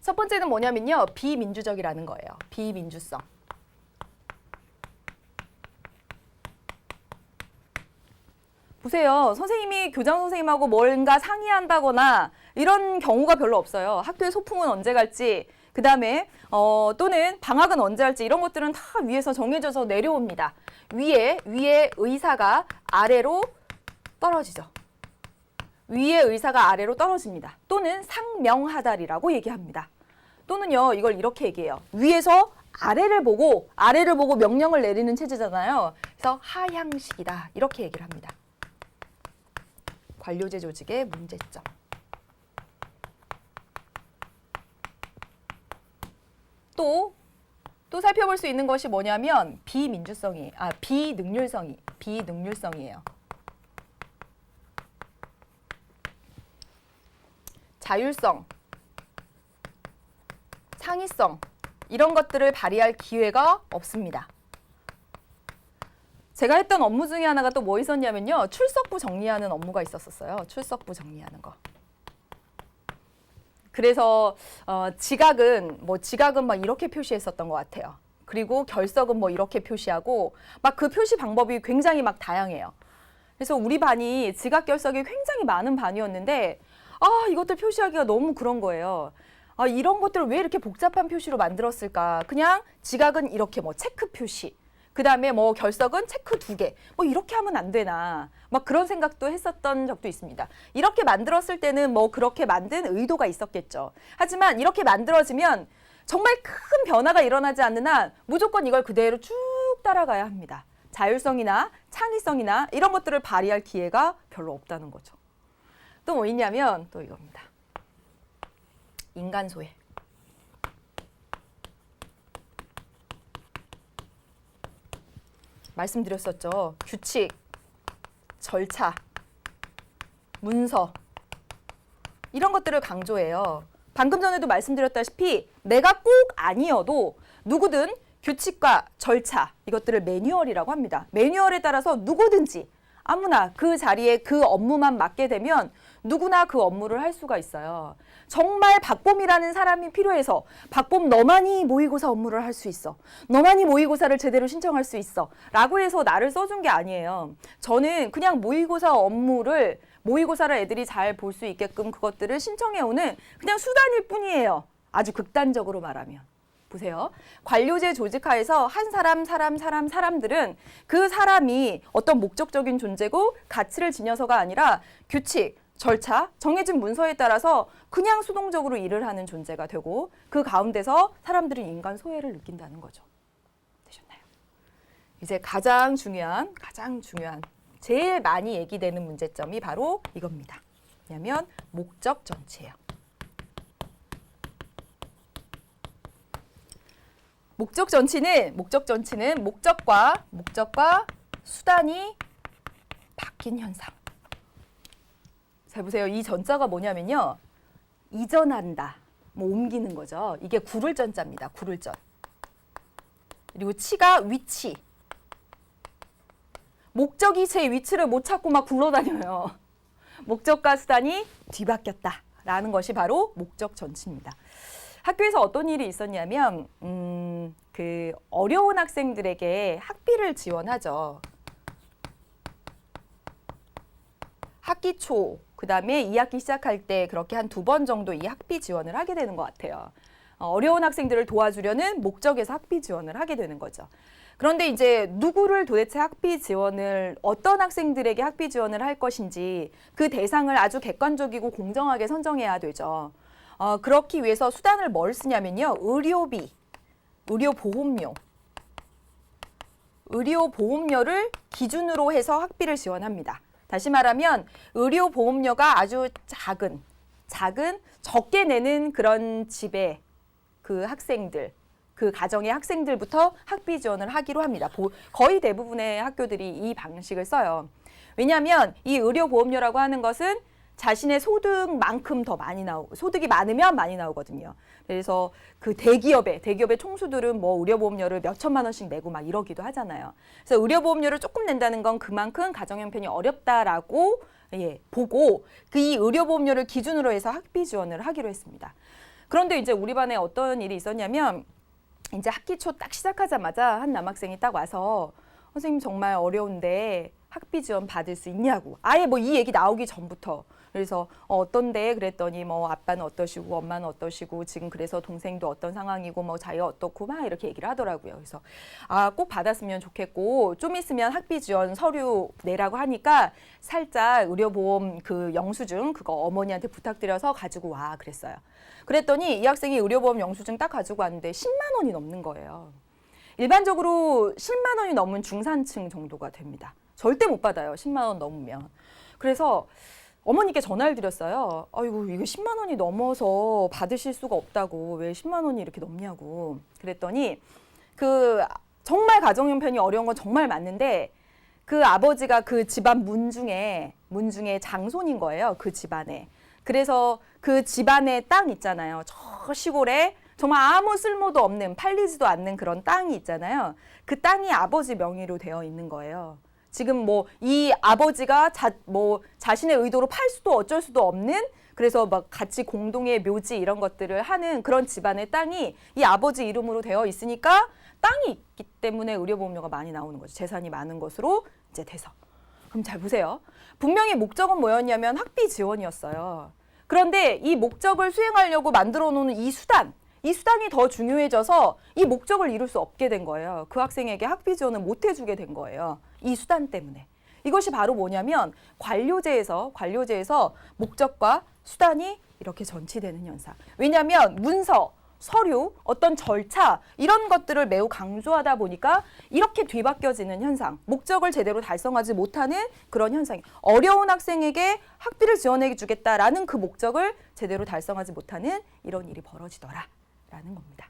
첫 번째는 뭐냐면요. 비민주적이라는 거예요. 비민주성. 보세요. 선생님이 교장 선생님하고 뭔가 상의한다거나 이런 경우가 별로 없어요. 학교에 소풍은 언제 갈지, 그 다음에 또는 방학은 언제 할지 이런 것들은 다 위에서 정해져서 내려옵니다. 위에 의사가 아래로 떨어지죠. 위의 의사가 아래로 떨어집니다. 또는 상명하달이라고 얘기합니다. 또는요, 이걸 이렇게 얘기해요. 위에서 아래를 보고 명령을 내리는 체제잖아요. 그래서 하향식이다. 이렇게 얘기를 합니다. 관료제 조직의 문제점. 또 살펴볼 수 있는 것이 뭐냐면 비능률성이에요. 자율성, 창의성 이런 것들을 발휘할 기회가 없습니다. 제가 했던 업무 중에 하나가 또 뭐 있었냐면요. 출석부 정리하는 업무가 있었어요. 출석부 정리하는 거. 그래서 지각은 막 이렇게 표시했었던 것 같아요. 그리고 결석은 뭐 이렇게 표시하고 막 그 표시 방법이 굉장히 막 다양해요. 그래서 우리 반이 지각 결석이 굉장히 많은 반이었는데 이것들 표시하기가 너무 그런 거예요. 이런 것들을 왜 이렇게 복잡한 표시로 만들었을까? 그냥 지각은 이렇게 뭐 체크 표시, 그 다음에 뭐 결석은 체크 2개, 뭐 이렇게 하면 안 되나? 막 그런 생각도 했었던 적도 있습니다. 이렇게 만들었을 때는 뭐 그렇게 만든 의도가 있었겠죠. 하지만 이렇게 만들어지면 정말 큰 변화가 일어나지 않는 한 무조건 이걸 그대로 쭉 따라가야 합니다. 자율성이나 창의성이나 이런 것들을 발휘할 기회가 별로 없다는 거죠. 또 뭐 있냐면 또 이겁니다. 인간소외. 말씀드렸었죠. 규칙, 절차, 문서 이런 것들을 강조해요. 방금 전에도 말씀드렸다시피 내가 꼭 아니어도 누구든 규칙과 절차 이것들을 매뉴얼이라고 합니다. 매뉴얼에 따라서 누구든지 아무나 그 자리에 그 업무만 맡게 되면 누구나 그 업무를 할 수가 있어요. 정말 박봄이라는 사람이 필요해서 박봄 너만이 모의고사 업무를 할 수 있어. 너만이 모의고사를 제대로 신청할 수 있어. 라고 해서 나를 써준 게 아니에요. 저는 그냥 모의고사를 애들이 잘 볼 수 있게끔 그것들을 신청해오는 그냥 수단일 뿐이에요. 아주 극단적으로 말하면. 보세요. 관료제 조직하에서 한 사람들은 그 사람이 어떤 목적적인 존재고 가치를 지녀서가 아니라 규칙, 절차, 정해진 문서에 따라서 그냥 수동적으로 일을 하는 존재가 되고 그 가운데서 사람들은 인간 소외를 느낀다는 거죠. 되셨나요? 이제 가장 중요한 제일 많이 얘기되는 문제점이 바로 이겁니다. 왜냐하면 목적 전치예요. 목적 전치는 목적과 수단이 바뀐 현상. 잘 보세요. 이 전자가 뭐냐면요. 이전한다. 뭐 옮기는 거죠. 이게 구를 전자입니다. 구를 전. 그리고 치가 위치. 목적이 제 위치를 못 찾고 막 굴러다녀요. 목적과 수단이 뒤바뀌었다라는 것이 바로 목적 전치입니다. 학교에서 어떤 일이 있었냐면 그 어려운 학생들에게 학비를 지원하죠. 학기 초, 그 다음에 2학기 시작할 때 그렇게 한 2번 정도 이 학비 지원을 하게 되는 것 같아요. 어려운 학생들을 도와주려는 목적에서 학비 지원을 하게 되는 거죠. 그런데 이제 누구를 도대체 어떤 학생들에게 학비 지원을 할 것인지 그 대상을 아주 객관적이고 공정하게 선정해야 되죠. 그렇기 위해서 수단을 뭘 쓰냐면요. 의료비, 의료보험료를 기준으로 해서 학비를 지원합니다. 다시 말하면 의료보험료가 아주 적게 내는 그런 집의 그 학생들, 그 가정의 학생들부터 학비 지원을 하기로 합니다. 거의 대부분의 학교들이 이 방식을 써요. 왜냐하면 이 의료보험료라고 하는 것은 자신의 소득만큼 더 많이 나오고 소득이 많으면 많이 나오거든요. 그래서 그 대기업의 총수들은 뭐 의료보험료를 몇 천만 원씩 내고 막 이러기도 하잖아요. 그래서 의료보험료를 조금 낸다는 건 그만큼 가정 형편이 어렵다라고 보고 이 의료보험료를 기준으로 해서 학비 지원을 하기로 했습니다. 그런데 이제 우리 반에 어떤 일이 있었냐면 이제 학기 초 딱 시작하자마자 한 남학생이 딱 와서 선생님 정말 어려운데 학비 지원 받을 수 있냐고. 아예 뭐 이 얘기 나오기 전부터. 그래서 어떤데 그랬더니 뭐 아빠는 어떠시고 엄마는 어떠시고 지금 그래서 동생도 어떤 상황이고 뭐 자기가 어떻고 막 이렇게 얘기를 하더라고요. 그래서 아, 꼭 받았으면 좋겠고 좀 있으면 학비 지원 서류 내라고 하니까 살짝 의료보험 그 영수증 그거 어머니한테 부탁드려서 가지고 와 그랬어요. 그랬더니 이 학생이 의료보험 영수증 딱 가지고 왔는데 10만 원이 넘는 거예요. 일반적으로 10만 원이 넘은 중산층 정도가 됩니다. 절대 못 받아요. 10만 원 넘으면. 그래서 어머니께 전화를 드렸어요. 아이고 이거 10만 원이 넘어서 받으실 수가 없다고. 왜 10만 원이 이렇게 넘냐고. 그랬더니 그 정말 가정 형편이 어려운 건 정말 맞는데 그 아버지가 그 집안 문중에 장손인 거예요. 그 집안에. 그래서 그 집안의 땅 있잖아요. 저 시골에 정말 아무 쓸모도 없는 팔리지도 않는 그런 땅이 있잖아요. 그 땅이 아버지 명의로 되어 있는 거예요. 지금 뭐 이 아버지가 자신의 의도로 팔 수도 어쩔 수도 없는 그래서 막 같이 공동의 묘지 이런 것들을 하는 그런 집안의 땅이 이 아버지 이름으로 되어 있으니까 땅이 있기 때문에 의료보험료가 많이 나오는 거죠. 재산이 많은 것으로 이제 돼서. 그럼 잘 보세요. 분명히 목적은 뭐였냐면 학비 지원이었어요. 그런데 이 목적을 수행하려고 만들어 놓는 이 수단이 더 중요해져서 이 목적을 이룰 수 없게 된 거예요. 그 학생에게 학비 지원을 못 해주게 된 거예요. 이 수단 때문에. 이것이 바로 뭐냐면 관료제에서 목적과 수단이 이렇게 전치되는 현상. 왜냐하면 문서, 서류, 어떤 절차 이런 것들을 매우 강조하다 보니까 이렇게 뒤바뀌어지는 현상, 목적을 제대로 달성하지 못하는 그런 현상이 어려운 학생에게 학비를 지원해 주겠다라는 그 목적을 제대로 달성하지 못하는 이런 일이 벌어지더라라는 겁니다.